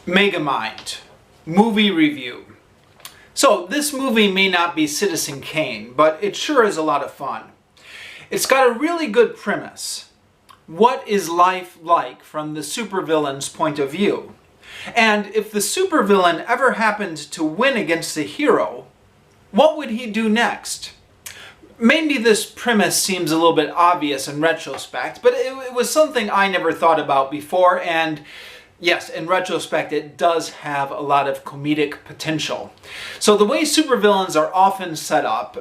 Megamind, movie review. So this movie may not be Citizen Kane, but it sure is a lot of fun. It's got a really good premise. What is life like from the supervillain's point of view? And if the supervillain ever happened to win against the hero, what would he do next? Maybe this premise seems a little bit obvious in retrospect, but it was something I never thought about before, and yes, in retrospect, it does have a lot of comedic potential. So the way supervillains are often set up,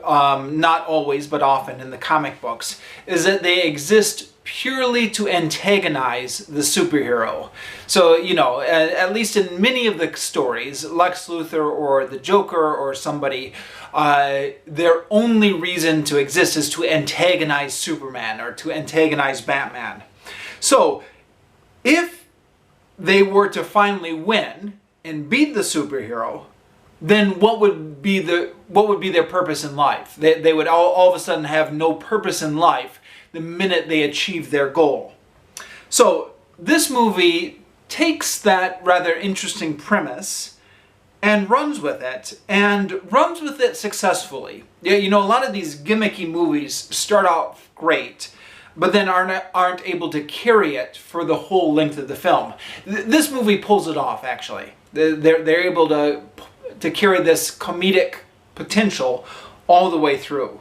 not always, but often in the comic books, is that they exist purely to antagonize the superhero. So, you know, at least in many of the stories, Lex Luthor or the Joker or somebody, their only reason to exist is to antagonize Superman or to antagonize Batman. So, if they were to finally win and beat the superhero, then what would be their purpose in life? They would all of a sudden have no purpose in life the minute they achieve their goal. So this movie takes that rather interesting premise and runs with it successfully. Yeah, you know, a lot of these gimmicky movies start out great, but then aren't able to carry it for the whole length of the film. This movie pulls it off, actually. They're able to carry this comedic potential all the way through.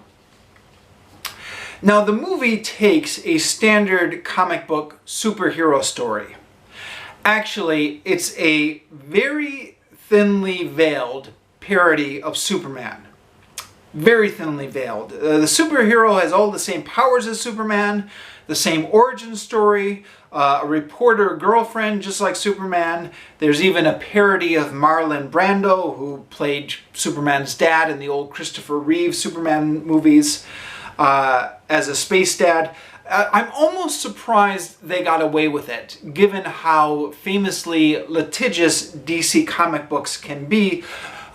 Now, the movie takes a standard comic book superhero story. Actually, it's a very thinly veiled parody of Superman. Very thinly veiled. The superhero has all the same powers as Superman, the same origin story, a reporter girlfriend just like Superman. There's even a parody of Marlon Brando, who played Superman's dad in the old Christopher Reeve Superman movies, as a space dad. I'm almost surprised they got away with it, given how famously litigious DC comic books can be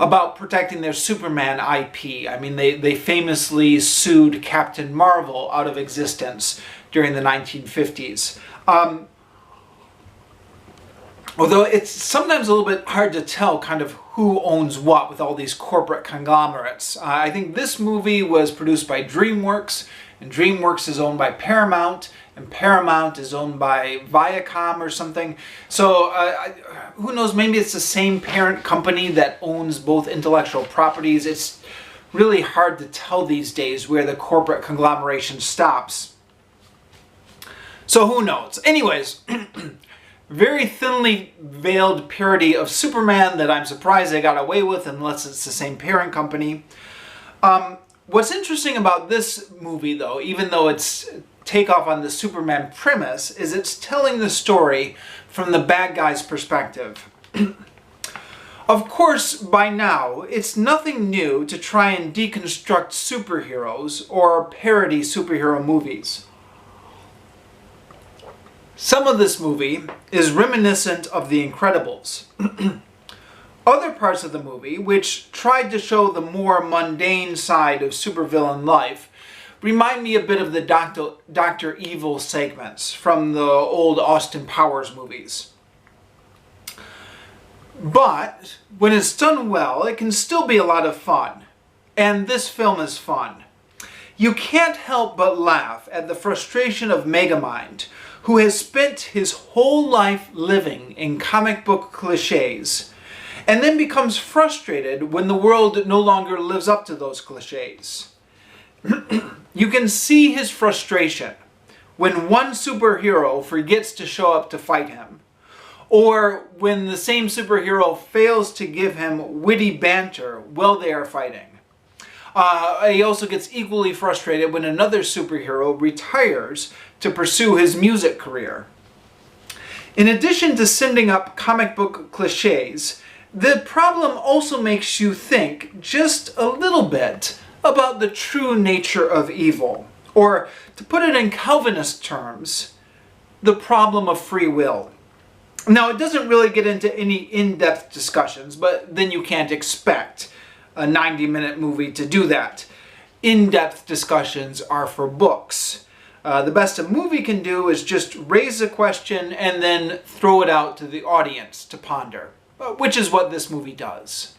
about protecting their Superman IP. I mean, they famously sued Captain Marvel out of existence during the 1950s. Although it's sometimes a little bit hard to tell kind of who owns what with all these corporate conglomerates. I think this movie was produced by DreamWorks, and DreamWorks is owned by Paramount, and Paramount is owned by Viacom or something. So who knows, maybe it's the same parent company that owns both intellectual properties. It's really hard to tell these days where the corporate conglomeration stops. So who knows? Anyways, very thinly veiled parody of Superman that I'm surprised they got away with, unless it's the same parent company. What's interesting about this movie, though, even though it's takeoff on the Superman premise, is it's telling the story from the bad guy's perspective. Of course, by now, it's nothing new to try and deconstruct superheroes or parody superhero movies. Some of this movie is reminiscent of The Incredibles. Other parts of the movie, which tried to show the more mundane side of supervillain life, remind me a bit of the Dr. Evil segments from the old Austin Powers movies. But when it's done well, it can still be a lot of fun. And this film is fun. You can't help but laugh at the frustration of Megamind, who has spent his whole life living in comic book cliches, and then becomes frustrated when the world no longer lives up to those cliches. You can see his frustration when one superhero forgets to show up to fight him, or when the same superhero fails to give him witty banter while they are fighting. He also gets equally frustrated when another superhero retires to pursue his music career. In addition to sending up comic book cliches, the problem also makes you think just a little bit about the true nature of evil, or to put it in Calvinist terms, the problem of free will. Now, it doesn't really get into any in-depth discussions, but then you can't expect a 90-minute movie to do that. In-depth discussions are for books. The best a movie can do is just raise a question and then throw it out to the audience to ponder. which is what this movie does.